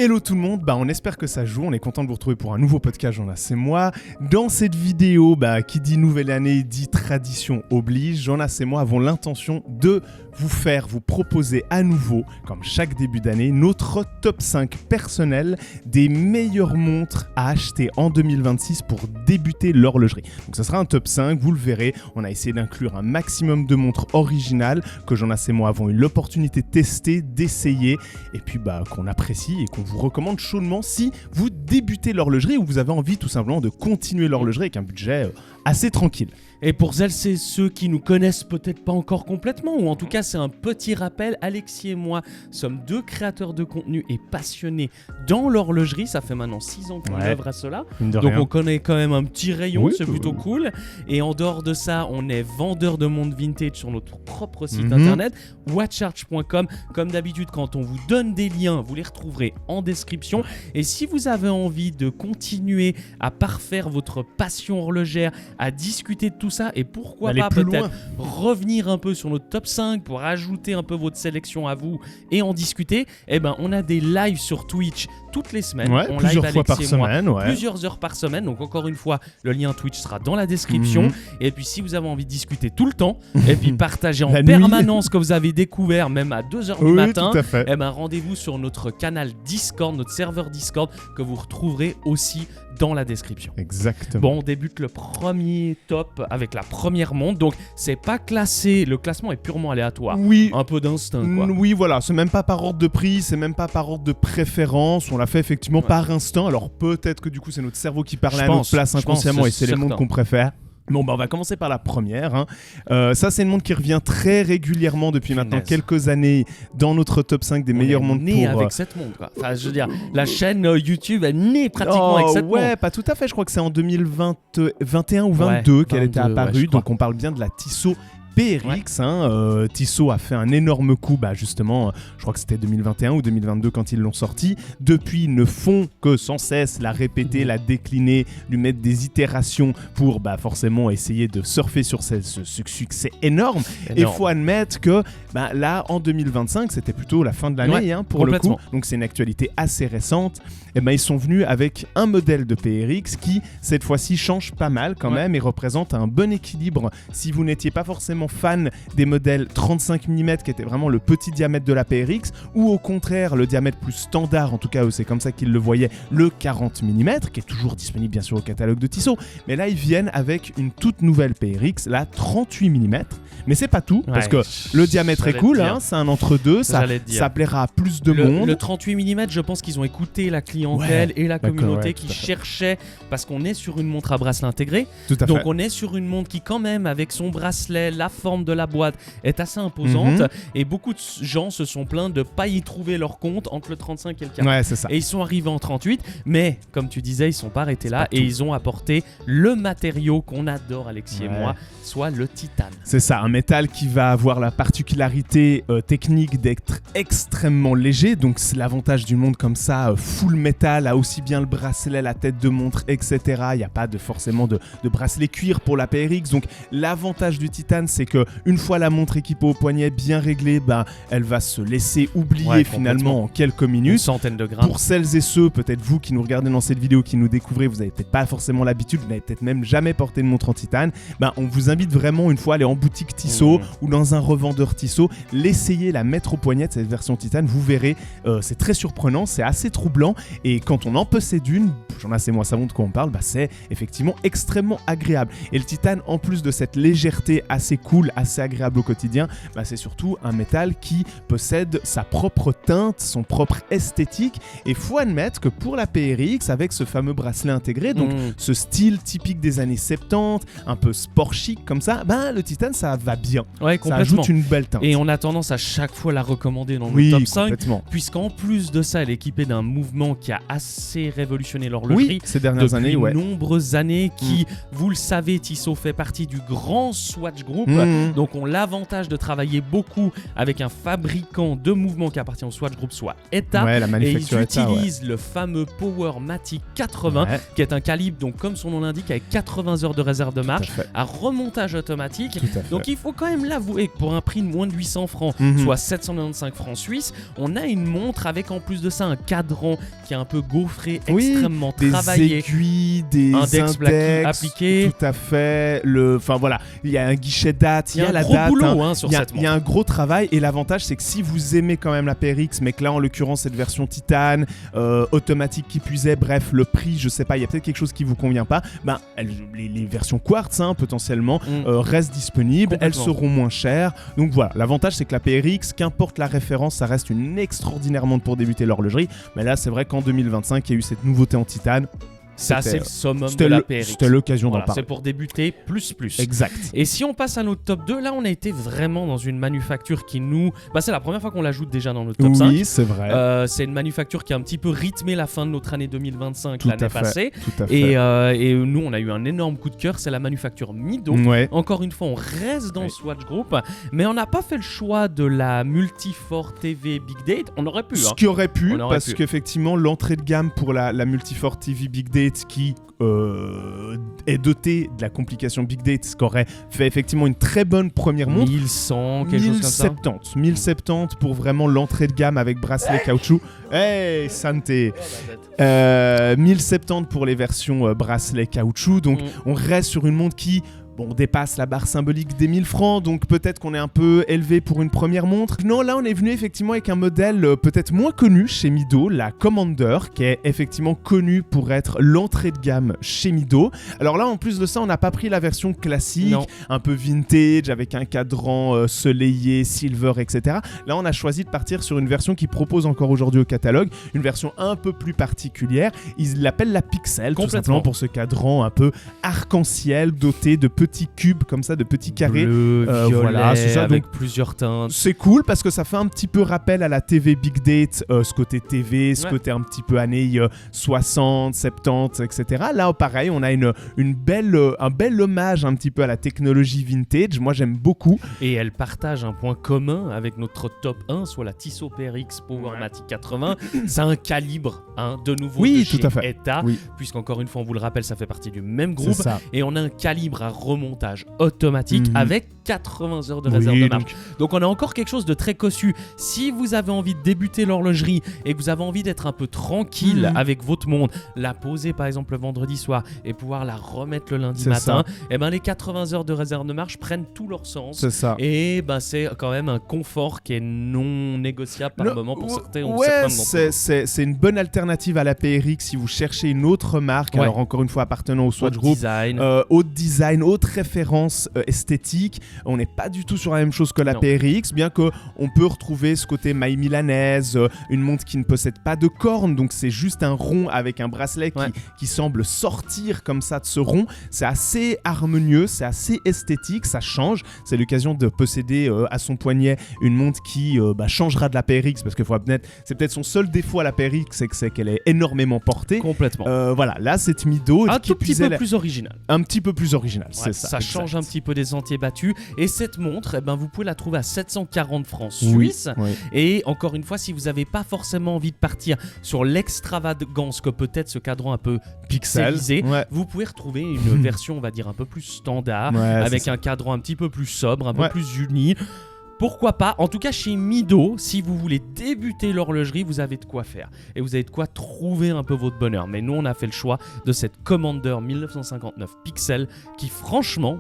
Hello tout le monde, on espère que ça joue, on est content de vous retrouver pour un nouveau podcast Jonas et moi. Dans cette vidéo, qui dit nouvelle année, dit tradition oblige, Jonas et moi avons l'intention de vous proposer à nouveau, comme chaque début d'année, notre top 5 personnel des meilleures montres à acheter en 2026 pour débuter l'horlogerie. Donc ça sera un top 5, vous le verrez, on a essayé d'inclure un maximum de montres originales que Jonas et moi avons eu l'opportunité de tester, d'essayer, et puis qu'on apprécie et qu'on vous recommande chaudement si vous débutez l'horlogerie ou vous avez envie tout simplement de continuer l'horlogerie avec un budget assez tranquille. Et pour celles et ceux qui nous connaissent peut-être pas encore complètement, ou en tout cas c'est un petit rappel, Alexis et moi sommes deux créateurs de contenu et passionnés dans l'horlogerie, ça fait maintenant 6 ans qu'on œuvre à cela, donc on connaît quand même un petit rayon, c'est plutôt cool, et en dehors de ça, on est vendeur de montres vintage sur notre propre site internet, watchart.com, comme d'habitude quand on vous donne des liens, vous les retrouverez en description, et si vous avez envie de continuer à parfaire votre passion horlogère, à discuter de tout ça et pourquoi pas peut-être revenir un peu sur notre top 5 pour ajouter un peu votre sélection à vous et en discuter, on a des lives sur Twitch toutes les semaines, on plusieurs live fois par semaine, plusieurs heures par semaine, donc encore une fois le lien Twitch sera dans la description et puis si vous avez envie de discuter tout le temps et puis partager en permanence ce que vous avez découvert même à 2h du matin, rendez-vous sur notre canal Discord, notre serveur Discord que vous retrouverez aussi dans la description. Exactement. Bon, on débute le premier top avec la première montre, donc c'est pas classé, le classement est purement aléatoire. Oui. Un peu d'instinct, quoi. Oui, voilà, c'est même pas par ordre de prix, c'est même pas par ordre de préférence, on l'a fait effectivement par instinct, alors peut-être que du coup c'est notre cerveau qui parle à notre place inconsciemment et c'est les montres qu'on préfère. Bon, on va commencer par la première. Ça, c'est une montre qui revient très régulièrement depuis maintenant quelques années dans notre top 5 des meilleures montres pour... avec cette montre, quoi. Enfin, je veux dire, la chaîne YouTube est née pratiquement avec cette montre. Ouais, pas tout à fait. Je crois que c'est en 2021 ou 2022 qu'elle était apparue. Donc, on parle bien de la Tissot PRX, Tissot a fait un énorme coup, justement, je crois que c'était 2021 ou 2022 quand ils l'ont sorti. Depuis, ils ne font que sans cesse la répéter, la décliner, lui mettre des itérations pour forcément essayer de surfer sur ce succès énorme. Et il faut admettre que là, en 2025, c'était plutôt la fin de l'année pour le coup. Donc c'est une actualité assez récente. Ils sont venus avec un modèle de PRX qui, cette fois-ci, change pas mal quand même et représente un bon équilibre. Si vous n'étiez pas forcément fan des modèles 35 mm qui était vraiment le petit diamètre de la PRX ou au contraire le diamètre plus standard, en tout cas eux c'est comme ça qu'ils le voyaient, le 40 mm qui est toujours disponible bien sûr au catalogue de Tissot, mais là ils viennent avec une toute nouvelle PRX, la 38 mm, mais c'est pas tout parce que le diamètre est cool, c'est un entre-deux, ça plaira à plus de monde. Le 38 mm, je pense qu'ils ont écouté la clientèle et la communauté qui cherchait, parce qu'on est sur une montre à bracelet intégré, donc on est sur une montre qui quand même avec son bracelet, la forme de la boîte est assez imposante et beaucoup de gens se sont plaints de pas y trouver leur compte entre le 35 et le 40. Ouais, c'est ça. Et ils sont arrivés en 38, mais comme tu disais, ils sont pas arrêtés là et ils ont apporté le matériau qu'on adore, Alexis et moi, soit le titane. C'est ça, un métal qui va avoir la particularité technique d'être extrêmement léger, donc c'est l'avantage d'une montre comme ça, full métal, a aussi bien le bracelet, la tête de montre, etc. Il n'y a pas forcément de bracelet cuir pour la PRX, donc l'avantage du titane, c'est que une fois la montre équipée au poignet bien réglée, elle va se laisser oublier finalement en quelques minutes. Une centaine de grammes. Pour celles et ceux, peut-être vous qui nous regardez dans cette vidéo, qui nous découvrez, vous n'avez peut-être pas forcément l'habitude, vous n'avez peut-être même jamais porté une montre en titane, on vous invite vraiment une fois à aller en boutique Tissot ou dans un revendeur Tissot, l'essayer, la mettre au poignet de cette version titane, vous verrez, c'est très surprenant, c'est assez troublant et quand on en possède une, Jonas et moi savons de quoi on parle, c'est effectivement extrêmement agréable. Et le titane, en plus de cette légèreté assez cool, assez agréable au quotidien, c'est surtout un métal qui possède sa propre teinte, son propre esthétique, et faut admettre que pour la PRX, avec ce fameux bracelet intégré, donc ce style typique des années 70, un peu sport chic comme ça, le titane ça va bien, ça ajoute une belle teinte. Et on a tendance à chaque fois la recommander dans le top 5, puisqu'en plus de ça, elle est équipée d'un mouvement qui a assez révolutionné l'horlogerie ces dernières années, nombreuses années, qui, vous le savez, Tissot fait partie du grand Swatch Group, donc ont l'avantage de travailler beaucoup avec un fabricant de mouvements qui appartient au Swatch Group, soit ETA, et ils utilisent le fameux Powermatic 80 qui est un calibre, donc comme son nom l'indique, avec 80 heures de réserve de marche à remontage automatique. Donc il faut quand même l'avouer que pour un prix de moins de 800 francs, soit 795 francs suisses, on a une montre avec en plus de ça un cadran qui est un peu gaufré, extrêmement travaillé, des aiguilles, des index appliqués. Tout à fait. Enfin voilà, il y a un guichet date, il y a la gros date, boulot sur cette montre. Il y a un gros travail, et l'avantage c'est que si vous aimez quand même la PRX, mais que là en l'occurrence cette version titane, automatique qui puisait, bref le prix, je sais pas, il y a peut-être quelque chose qui vous convient pas, les versions quartz potentiellement restent disponibles, elles seront moins chères. Donc voilà, l'avantage c'est que la PRX, qu'importe la référence, ça reste une extraordinaire montre pour débuter l'horlogerie. Mais là c'est vrai qu'en 2025 il y a eu cette nouveauté en titane. Ça, c'est le summum de la PRX. C'était l'occasion d'en parler. C'est pour débuter plus. Exact. Et si on passe à notre top 2, là, on a été vraiment dans une manufacture qui nous... c'est la première fois qu'on l'ajoute déjà dans notre top 5. Oui, c'est vrai. C'est une manufacture qui a un petit peu rythmé la fin de notre année 2025 l'année passée. Tout à fait. Et nous, on a eu un énorme coup de cœur. C'est la manufacture Mido. Encore une fois, on reste dans le Swatch Group. Mais on n'a pas fait le choix de la Multifort TV Big Date. On aurait pu. Ce qui aurait pu, parce qu'effectivement, l'entrée de gamme pour la Multifort TV Big Date qui est doté de la complication Big Date, ce qu'aurait fait effectivement une très bonne première montre. 1100, quelque chose comme ça. 1070 pour vraiment l'entrée de gamme avec bracelet caoutchouc. Hey, santé. 1070 pour les versions bracelet caoutchouc. Donc on reste sur une montre qui... on dépasse la barre symbolique des 1000 francs, donc peut-être qu'on est un peu élevé pour une première montre. Non, là on est venu effectivement avec un modèle peut-être moins connu chez Mido, la Commander, qui est effectivement connue pour être l'entrée de gamme chez Mido. Alors là, en plus de ça, on n'a pas pris la version classique, un peu vintage, avec un cadran soleillé, silver, etc. Là, on a choisi de partir sur une version qui propose encore aujourd'hui au catalogue, une version un peu plus particulière. Ils l'appellent la Pixel, tout simplement pour ce cadran un peu arc-en-ciel, doté de petits cubes comme ça, de petits carrés. Bleu, violet, voilà, c'est ça, avec donc, plusieurs teintes. C'est cool parce que ça fait un petit peu rappel à la TV Big Date, ce côté TV, ce côté un petit peu années 60, 70, etc. Là, pareil, on a un bel hommage un petit peu à la technologie vintage. Moi, j'aime beaucoup. Et elle partage un point commun avec notre top 1, soit la Tissot PRX Powermatic 80. C'est un calibre, de nouveau, de chez ETA, puisqu'encore une fois, on vous le rappelle, ça fait partie du même groupe. Et on a un calibre à remontage automatique avec 80 heures de réserve de marche. Donc on a encore quelque chose de très cossu. Si vous avez envie de débuter l'horlogerie et que vous avez envie d'être un peu tranquille avec votre montre, la poser par exemple le vendredi soir et pouvoir la remettre le lundi matin, et les 80 heures de réserve de marche prennent tout leur sens. C'est ça. Et c'est quand même un confort qui est non négociable par moment pour certains. C'est une bonne alternative à la PRX si vous cherchez une autre marque, alors encore une fois appartenant au Swatch Group, haute design, haute référence esthétique. On n'est pas du tout sur la même chose que la PRX, bien qu'on peut retrouver ce côté maille milanaise, une montre qui ne possède pas de corne, donc c'est juste un rond avec un bracelet qui semble sortir comme ça de ce rond. C'est assez harmonieux, c'est assez esthétique, ça change. C'est l'occasion de posséder à son poignet une montre qui changera de la PRX, parce que c'est peut-être son seul défaut à la PRX, c'est qu'elle est énormément portée. Complètement. Voilà, là c'est Mido. Un tout petit peu plus original. Un petit peu plus original, c'est ça. Ça change un petit peu des sentiers battus. Et cette montre, vous pouvez la trouver à 740 francs suisses. Et encore une fois, si vous n'avez pas forcément envie de partir sur l'extravagance que peut être ce cadran un peu pixelisé, vous pouvez retrouver une version, on va dire, un peu plus standard, avec un cadran un petit peu plus sobre, un peu plus uni. Pourquoi pas? En tout cas, chez Mido, si vous voulez débuter l'horlogerie, vous avez de quoi faire. Et vous avez de quoi trouver un peu votre bonheur. Mais nous, on a fait le choix de cette Commander 1959 Pixel qui, franchement...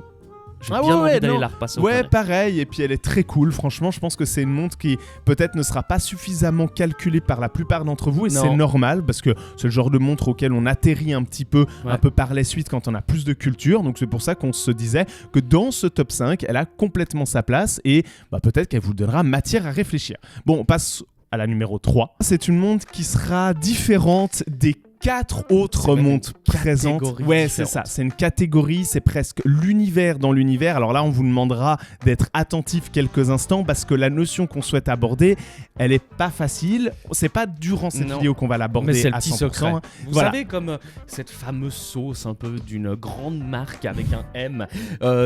J'ai bien envie d'aller la repasser au palais. Pareil, et puis elle est très cool, franchement, je pense que c'est une montre qui peut-être ne sera pas suffisamment calculée par la plupart d'entre vous, et c'est normal, parce que c'est le genre de montre auquel on atterrit un petit peu, un peu par la suite quand on a plus de culture, donc c'est pour ça qu'on se disait que dans ce top 5, elle a complètement sa place, et peut-être qu'elle vous donnera matière à réfléchir. Bon, on passe à la numéro 3. C'est une montre qui sera différente des 4 autres montres présentes. Ouais, c'est ça. C'est une catégorie, c'est presque l'univers dans l'univers. Alors là, on vous demandera d'être attentif quelques instants parce que la notion qu'on souhaite aborder, elle est pas facile. C'est pas durant cette vidéo qu'on va l'aborder. Mais c'est le à petit 100%. secret. Vous savez, comme cette fameuse sauce un peu d'une grande marque avec un M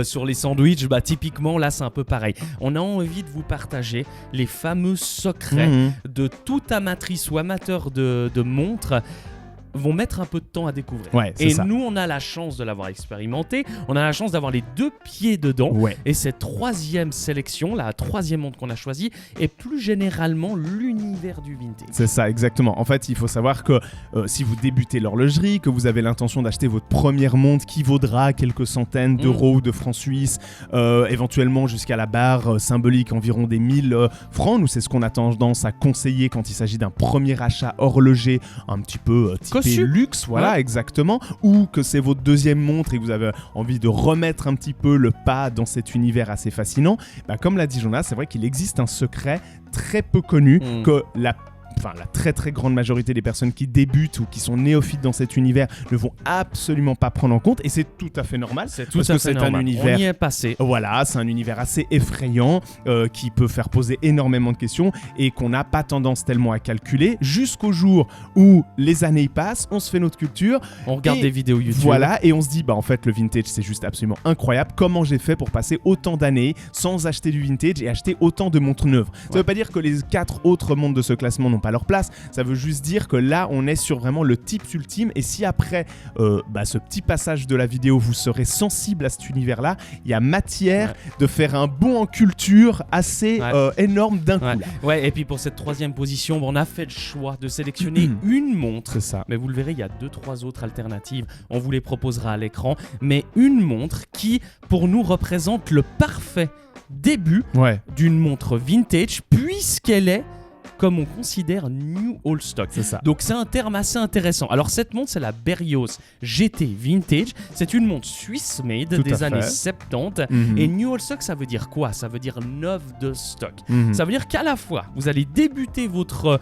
sur les sandwichs, bah typiquement là, c'est un peu pareil. On a envie de vous partager les fameux secrets de toute amatrice ou amateur de montres vont mettre un peu de temps à découvrir. Ouais, et ça. Nous, on a la chance de l'avoir expérimenté, on a la chance d'avoir les 2 pieds dedans. Ouais. Et cette 3e sélection, la 3e montre qu'on a choisie, est plus généralement l'univers du vintage. C'est ça, exactement. En fait, il faut savoir que si vous débutez l'horlogerie, que vous avez l'intention d'acheter votre première montre qui vaudra quelques centaines d'euros ou de francs suisses, éventuellement jusqu'à la barre symbolique environ des 1000 francs, nous c'est ce qu'on a tendance à conseiller quand il s'agit d'un premier achat horloger un petit peu typé luxe, voilà, exactement, ou que c'est votre 2e montre et que vous avez envie de remettre un petit peu le pas dans cet univers assez fascinant, bah, comme l'a dit Jonas, c'est vrai qu'il existe un secret très peu connu que la très très grande majorité des personnes qui débutent ou qui sont néophytes dans cet univers ne vont absolument pas prendre en compte, et c'est tout à fait normal. Un univers, on y est passé. Voilà, c'est un univers assez effrayant qui peut faire poser énormément de questions et qu'on n'a pas tendance tellement à calculer jusqu'au jour où les années passent, on se fait notre culture, on regarde des vidéos YouTube. Voilà, et on se dit bah en fait le vintage c'est juste absolument incroyable. Comment j'ai fait pour passer autant d'années sans acheter du vintage et acheter autant de montres neuves? Ça veut pas dire que les 4 autres montres de ce classement n'ont pas leur place, ça veut juste dire que là on est sur vraiment le tips ultime, et si après ce petit passage de la vidéo vous serez sensible à cet univers là, il y a matière de faire un bond en culture assez énorme d'un coup. Ouais, et puis pour cette 3e position, on a fait le choix de sélectionner une montre. C'est ça. Mais vous le verrez, il y a 2-3 autres alternatives, on vous les proposera à l'écran, mais une montre qui pour nous représente le parfait début d'une montre vintage, puisqu'elle est, comme on considère, new old stock. C'est ça. Donc c'est un terme assez intéressant. Alors cette montre, c'est la Berrios GT Vintage. C'est une montre suisse made des années 70. Et new old stock, ça veut dire quoi? Ça veut dire neuf de stock. Ça veut dire qu'à la fois, vous allez débuter votre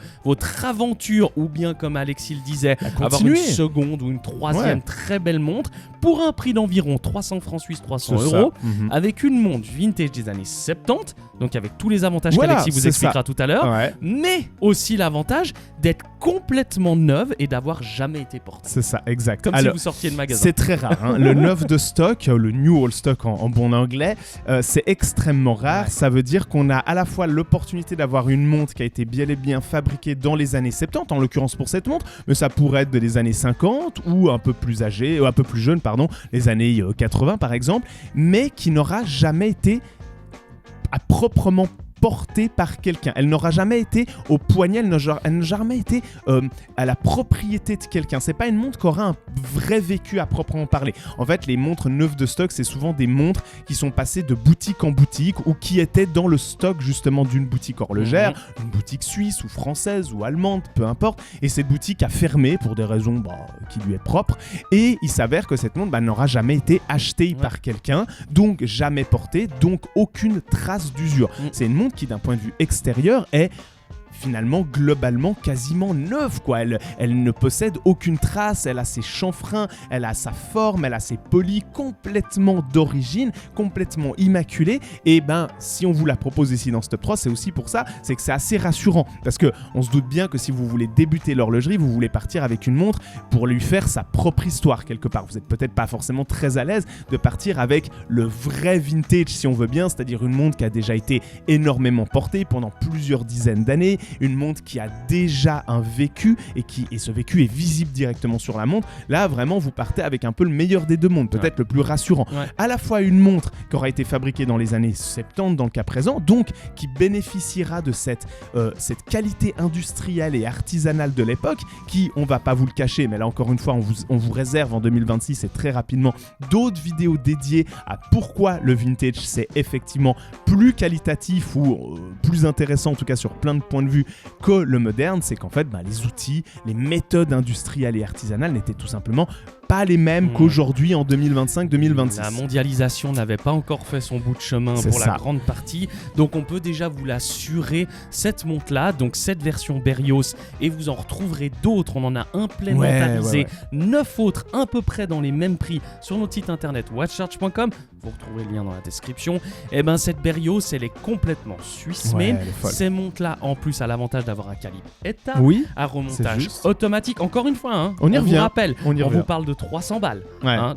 aventure, ou bien comme Alexis le disait, avoir une 2e ou une 3e très belle montre pour un prix d'environ 300 francs suisses, 300 euros, avec une montre vintage des années 70, donc avec tous les avantages qu'Alexis vous expliquera tout à l'heure. Mais aussi l'avantage d'être complètement neuve et d'avoir jamais été portée. C'est ça, exact. Comme si vous sortiez de magasin. C'est très rare. Hein. Le neuf de stock, le new old stock en bon anglais, c'est extrêmement rare. Ça veut dire qu'on a à la fois l'opportunité d'avoir une montre qui a été bel et bien fabriquée dans les années 70, en l'occurrence pour cette montre, mais ça pourrait être des années 50 ou un peu plus âgée, ou un peu plus jeune, les années 80 par exemple, mais qui n'aura jamais été à proprement portée par quelqu'un. Elle n'aura jamais été au poignet, elle n'a jamais été à la propriété de quelqu'un. C'est pas une montre qui aura un vrai vécu à proprement parler. En fait, les montres neuves de stock, c'est souvent des montres qui sont passées de boutique en boutique ou qui étaient dans le stock justement d'une boutique horlogère, une boutique suisse ou française ou allemande, peu importe. Et cette boutique a fermé pour des raisons qui lui est propre. Et il s'avère que cette montre n'aura jamais été achetée par quelqu'un, donc jamais portée, donc aucune trace d'usure. C'est une montre qui, d'un point de vue extérieur, est finalement globalement quasiment neuve, quoi. Elle ne possède aucune trace, elle a ses chanfreins, elle a sa forme, elle a ses polis complètement d'origine, complètement immaculés. Et si on vous la propose ici dans ce top 3, c'est aussi pour ça, c'est que c'est assez rassurant, parce que on se doute bien que si vous voulez débuter l'horlogerie, vous voulez partir avec une montre pour lui faire sa propre histoire quelque part. Vous n'êtes peut-être pas forcément très à l'aise de partir avec le vrai vintage, si on veut bien, c'est-à-dire une montre qui a déjà été énormément portée pendant plusieurs dizaines d'années, une montre qui a déjà un vécu et ce vécu est visible directement sur la montre. Là, vraiment, vous partez avec un peu le meilleur des deux mondes, peut-être le plus rassurant. À la fois une montre qui aura été fabriquée dans les années 70 dans le cas présent, donc qui bénéficiera de cette qualité industrielle et artisanale de l'époque, qui, on va pas vous le cacher, mais là encore une fois, on vous réserve en 2026 et très rapidement d'autres vidéos dédiées à pourquoi le vintage c'est effectivement plus qualitatif ou plus intéressant, en tout cas sur plein de points de vue, que le moderne. C'est qu'en fait les outils, les méthodes industrielles et artisanales n'étaient tout simplement pas les mêmes qu'aujourd'hui en 2025-2026. La mondialisation n'avait pas encore fait son bout de chemin pour la grande partie, donc on peut déjà vous l'assurer, cette montre-là, donc cette version Berrios, et vous en retrouverez d'autres, on en a implémentarisé 9 autres à peu près dans les mêmes prix sur notre site internet watchsearch.com, vous retrouvez le lien dans la description. Et ben cette Berrios, elle est complètement suisse-made. Ces montres-là, en plus, a l'avantage d'avoir un calibre état, un remontage automatique. Encore une fois, on vous rappelle, on vous parle de 300 balles.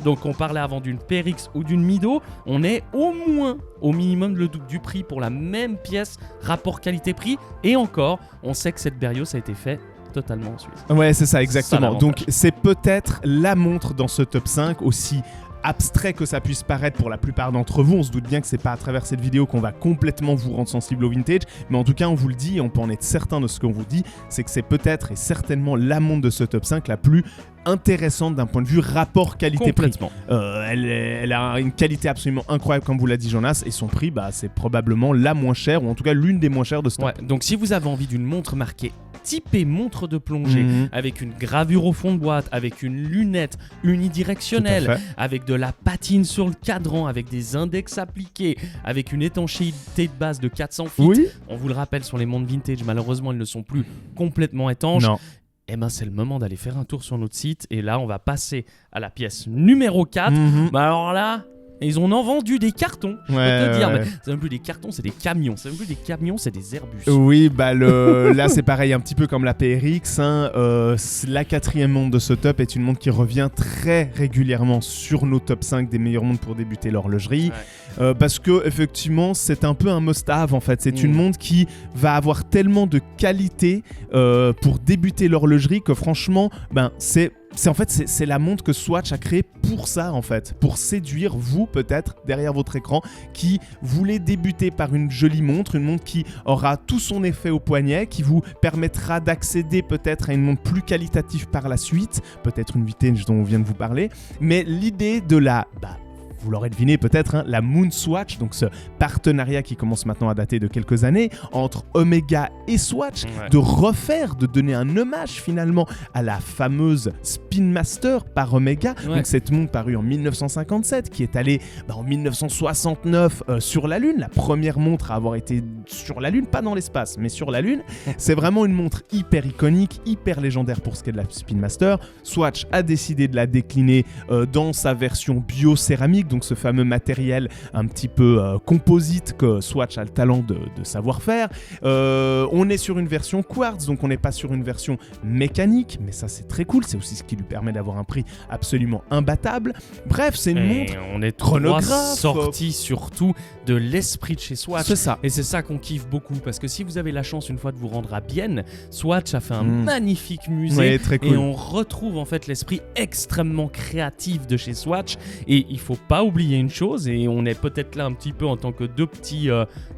Donc on parlait avant d'une PRX ou d'une Mido, on est au minimum le double du prix pour la même pièce, rapport qualité-prix. Et encore, on sait que cette Berrios a été faite totalement en Suisse. Ouais, c'est ça, exactement. Donc c'est peut-être la montre dans ce top 5 aussi abstrait que ça puisse paraître pour la plupart d'entre vous. On se doute bien que c'est pas à travers cette vidéo qu'on va complètement vous rendre sensible au vintage, mais en tout cas on vous le dit et on peut en être certain de ce qu'on vous dit, c'est que c'est peut-être et certainement la montre de ce top 5 la plus intéressante d'un point de vue rapport qualité-prix. Elle a une qualité absolument incroyable comme vous l'a dit Jonas, et son prix c'est probablement la moins chère, ou en tout cas l'une des moins chères de ce top. Donc si vous avez envie d'une montre marquée typée montre de plongée, avec une gravure au fond de boîte, avec une lunette unidirectionnelle, avec de la patine sur le cadran, avec des index appliqués, avec une étanchéité de base de 400 feet. On vous le rappelle, sur les montres vintage, malheureusement elles ne sont plus complètement étanches. Eh ben c'est le moment d'aller faire un tour sur notre site, et là on va passer à la pièce numéro 4. Alors là, ils en ont vendu des cartons, je peux te dire, mais c'est même plus des cartons, c'est des camions. C'est même plus des camions, c'est des Airbus. Oui, là c'est pareil, un petit peu comme la PRX. La 4e montre de ce top est une montre qui revient très régulièrement sur nos top 5 des meilleures montres pour débuter l'horlogerie. Parce que effectivement, c'est un peu un must-have en fait. C'est une montre qui va avoir tellement de qualité pour débuter l'horlogerie que franchement, c'est la montre que Swatch a créée pour ça en fait, pour séduire vous peut-être derrière votre écran qui voulez débuter par une jolie montre, une montre qui aura tout son effet au poignet, qui vous permettra d'accéder peut-être à une montre plus qualitative par la suite, peut-être une vintage dont on vient de vous parler, mais l'idée de vous l'aurez deviné peut-être, la Moon Swatch, donc ce partenariat qui commence maintenant à dater de quelques années entre Omega et Swatch, de donner un hommage finalement à la fameuse Spin Master par Omega, donc cette montre parue en 1957 qui est allée en 1969 sur la Lune, la première montre à avoir été sur la Lune, pas dans l'espace mais sur la Lune. C'est vraiment une montre hyper iconique, hyper légendaire pour ce qui est de la Spin Master. Swatch a décidé de la décliner dans sa version bio-céramique, donc ce fameux matériel un petit peu composite que Swatch a le talent de savoir faire. On est sur une version quartz, donc on n'est pas sur une version mécanique, mais ça c'est très cool, c'est aussi ce qui lui permet d'avoir un prix absolument imbattable. Bref, c'est une montre on est chronographe, sorti surtout de l'esprit de chez Swatch. C'est ça. Et c'est ça qu'on kiffe beaucoup, parce que si vous avez la chance une fois de vous rendre à Bienne, Swatch a fait un magnifique musée, très cool. Et on retrouve en fait l'esprit extrêmement créatif de chez Swatch. Et il faut pas oublier une chose, et on est peut-être là un petit peu en tant que deux petits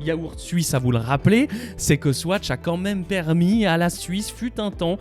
yaourts suisses à vous le rappeler, c'est que Swatch a quand même permis à la Suisse, fut un temps,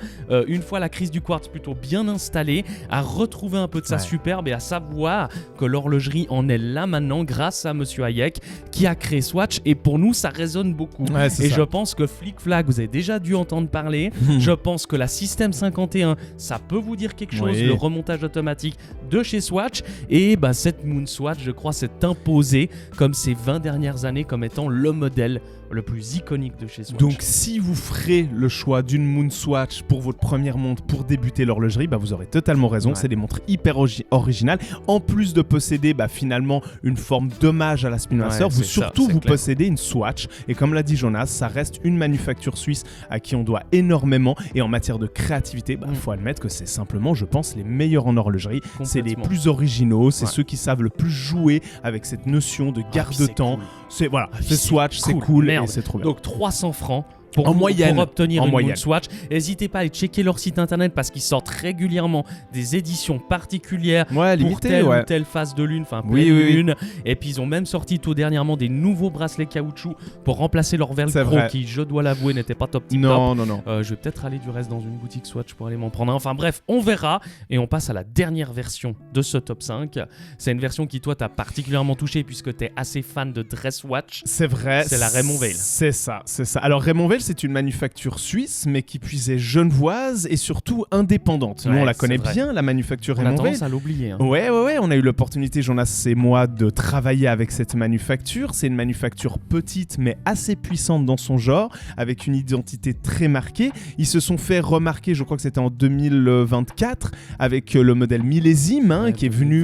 une fois la crise du quartz plutôt bien installée, à retrouver un peu de sa superbe, et à savoir que l'horlogerie en est là maintenant grâce à Monsieur Hayek qui a créé Swatch, et pour nous ça résonne beaucoup. Je pense que Flic Flag, vous avez déjà dû entendre parler. Je pense que la System 51, ça peut vous dire quelque chose, le remontage automatique de chez Swatch, et cette Moon Swatch, je crois, s'est imposée comme ces 20 dernières années comme étant le modèle le plus iconique de chez Swatch. Donc si vous ferez le choix d'une Moon Swatch pour votre première montre pour débuter l'horlogerie, vous aurez totalement raison, c'est des montres hyper originales. En plus de posséder finalement une forme d'hommage à la Spin Master, vous possédez une Swatch, et comme l'a dit Jonas, ça reste une manufacture suisse à qui on doit énormément, et en matière de créativité, faut admettre que c'est simplement, je pense, les meilleurs en horlogerie. C'est les plus originaux, c'est ceux qui savent le plus jouer avec cette notion de garde-temps. C'est Swatch, c'est cool. Et c'est trop bien. Donc 300 francs pour obtenir une Moon Swatch. N'hésitez pas à aller checker leur site internet, parce qu'ils sortent régulièrement des éditions particulières pour telle ou telle phase de lune, pleine lune. Et puis ils ont même sorti tout dernièrement des nouveaux bracelets caoutchouc pour remplacer leur velcro qui, je dois l'avouer, n'était pas top tip top. Non. Je vais peut-être aller du reste dans une boutique Swatch pour aller m'en prendre un. Enfin bref, on verra. Et on passe à la dernière version de ce top 5. C'est une version qui, toi, t'as particulièrement touché puisque t'es assez fan de Dress Watch. C'est vrai. C'est la Raymond Weil. C'est ça. Alors Raymond Weil, Remonvelle, c'est une manufacture suisse, mais qui puis est genevoise et surtout indépendante. Nous, on la connaît bien, la manufacture Remonvelle. On a tendance à l'oublier. Hein. Ouais, on a eu l'opportunité, Jonas et moi, de travailler avec cette manufacture. C'est une manufacture petite, mais assez puissante dans son genre, avec une identité très marquée. Ils se sont fait remarquer, je crois que c'était en 2024, avec le modèle millésime, qui est venu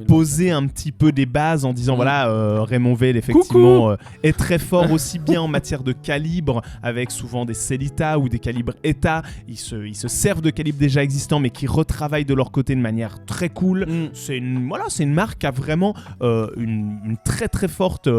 poser un petit peu des bases en disant, Remonvelle, effectivement, est très fort aussi bien en matière de calibre, avec souvent des Celita ou des calibres ETA. Ils se servent de calibres déjà existants, mais qui retravaillent de leur côté de manière très cool. C'est une marque qui a vraiment une très très forte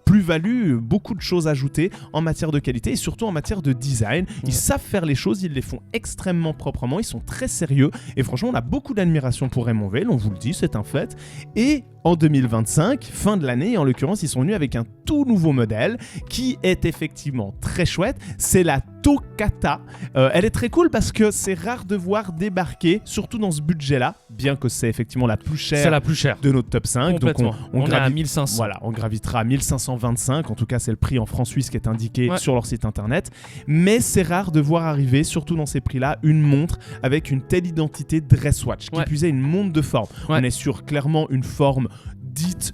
plus-value, beaucoup de choses ajoutées en matière de qualité et surtout en matière de design. Ils savent faire les choses, ils les font extrêmement proprement, ils sont très sérieux et franchement on a beaucoup d'admiration pour Remonvelle, on vous le dit, c'est un fait. Et en 2025, fin de l'année, en l'occurrence, ils sont venus avec un tout nouveau modèle qui est effectivement très chouette. C'est la Toccata. Elle est très cool parce que c'est rare de voir débarquer, surtout dans ce budget-là, bien que c'est effectivement la plus chère, de notre top 5. Donc on est à 1500. Voilà, on gravitera à 1525. En tout cas, c'est le prix en francs suisses qui est indiqué sur leur site internet. Mais c'est rare de voir arriver, surtout dans ces prix-là, une montre avec une telle identité Dresswatch, qui plus est une montre de forme. On est sur clairement une forme dite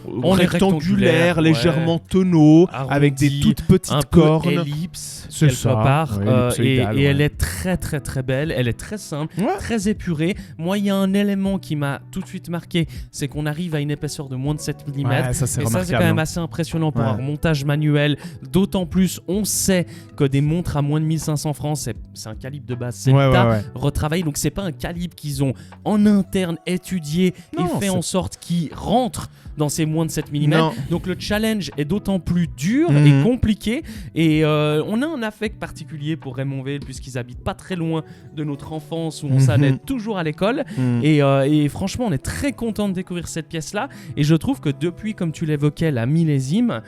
rectangulaire, légèrement tonneau, avec des toutes petites cornes. Ellipse, quelque part. Et elle est très très très belle, elle est très simple, très épurée. Moi, il y a un élément qui m'a tout de suite marqué, c'est qu'on arrive à une épaisseur de moins de 7 mm. Ça, c'est et ça, c'est quand même assez impressionnant pour un montage manuel. D'autant plus, on sait que des montres à moins de 1500 francs, c'est un calibre de base Celita retravaillé. Donc, c'est pas un calibre qu'ils ont en interne étudié et fait en sorte qu'il rentre dans ces moins de 7 mm. Donc le challenge est d'autant plus dur et compliqué. Et on a un affect particulier pour Remonvelle puisqu'ils habitent pas très loin de notre enfance où on s'allait toujours à l'école. Et franchement, on est très content de découvrir cette pièce-là. Et je trouve que depuis, comme tu l'évoquais, la millésime,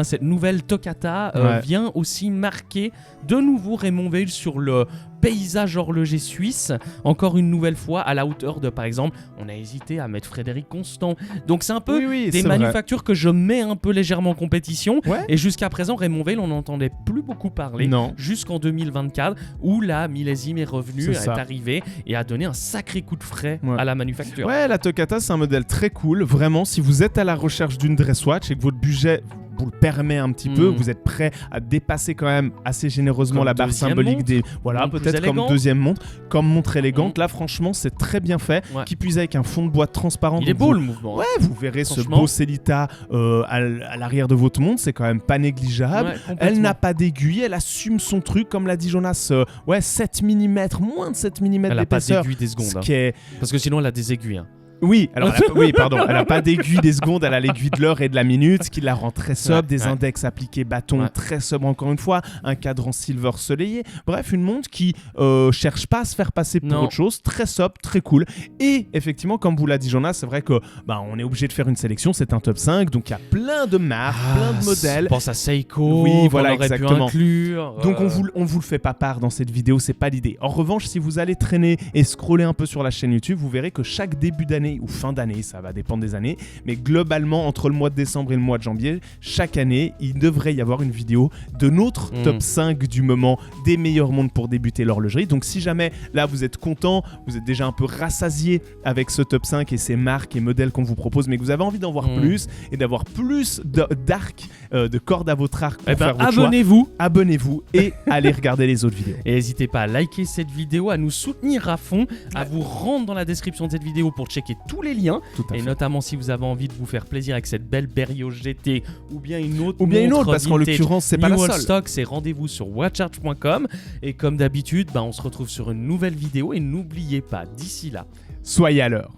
cette nouvelle Toccata vient aussi marquer de nouveau Remonvelle sur le paysage horloger suisse, encore une nouvelle fois à la hauteur de, par exemple, on a hésité à mettre Frédéric Constant. Donc c'est un peu des manufactures que je mets un peu légèrement en compétition. Et jusqu'à présent, Remonvelle, on n'entendait plus beaucoup parler jusqu'en 2024 où la millésime est revenue, est arrivée et a donné un sacré coup de frais à la manufacture. Ouais, la Toccata, c'est un modèle très cool. Vraiment, si vous êtes à la recherche d'une Dresswatch et que votre budget vous le permet un petit peu, vous êtes prêt à dépasser quand même assez généreusement la barre symbolique des... Voilà, peut-être comme deuxième montre, comme montre élégante. Là, franchement, c'est très bien fait. Qui puise avec un fond de bois transparent. Il est beau le mouvement. Ouais, vous verrez ce beau Celita à l'arrière de votre montre, c'est quand même pas négligeable. Elle n'a pas d'aiguille, elle assume son truc, comme l'a dit Jonas. 7 mm, moins de 7 mm d'épaisseur. Elle n'a pas d'aiguille des secondes. Parce que sinon, elle a des aiguilles. Oui, alors elle n'a pas d'aiguille des secondes, elle a l'aiguille de l'heure et de la minute, ce qui la rend très sobre, des index appliqués bâton très sobre encore une fois, un cadran silver soleillé, bref une montre qui cherche pas à se faire passer pour autre chose, très sobre, très cool. Et effectivement, comme vous l'a dit Jonas, c'est vrai que on est obligé de faire une sélection, c'est un top 5, donc il y a plein de marques, plein de modèles. Je pense à Seiko, voilà, exactement. Donc on vous le fait pas part dans cette vidéo, c'est pas l'idée. En revanche, si vous allez traîner et scroller un peu sur la chaîne YouTube, vous verrez que chaque début d'année ou fin d'année, ça va dépendre des années, mais globalement entre le mois de décembre et le mois de janvier, chaque année, il devrait y avoir une vidéo de notre top 5 du moment des meilleures montres pour débuter l'horlogerie. Donc si jamais là vous êtes content, vous êtes déjà un peu rassasié avec ce top 5 et ces marques et modèles qu'on vous propose, mais que vous avez envie d'en voir plus et d'avoir plus d'arc, de cordes à votre arc pour faire votre choix, abonnez-vous et allez regarder les autres vidéos. Et n'hésitez pas à liker cette vidéo, à nous soutenir à fond, à vous rendre dans la description de cette vidéo pour checker tous les liens, et notamment si vous avez envie de vous faire plaisir avec cette belle Berio GT ou bien une autre parce qu'en l'occurrence c'est pas la seule. Stock, c'est rendez-vous sur watcharge.com et comme d'habitude, on se retrouve sur une nouvelle vidéo et n'oubliez pas, d'ici là, soyez à l'heure.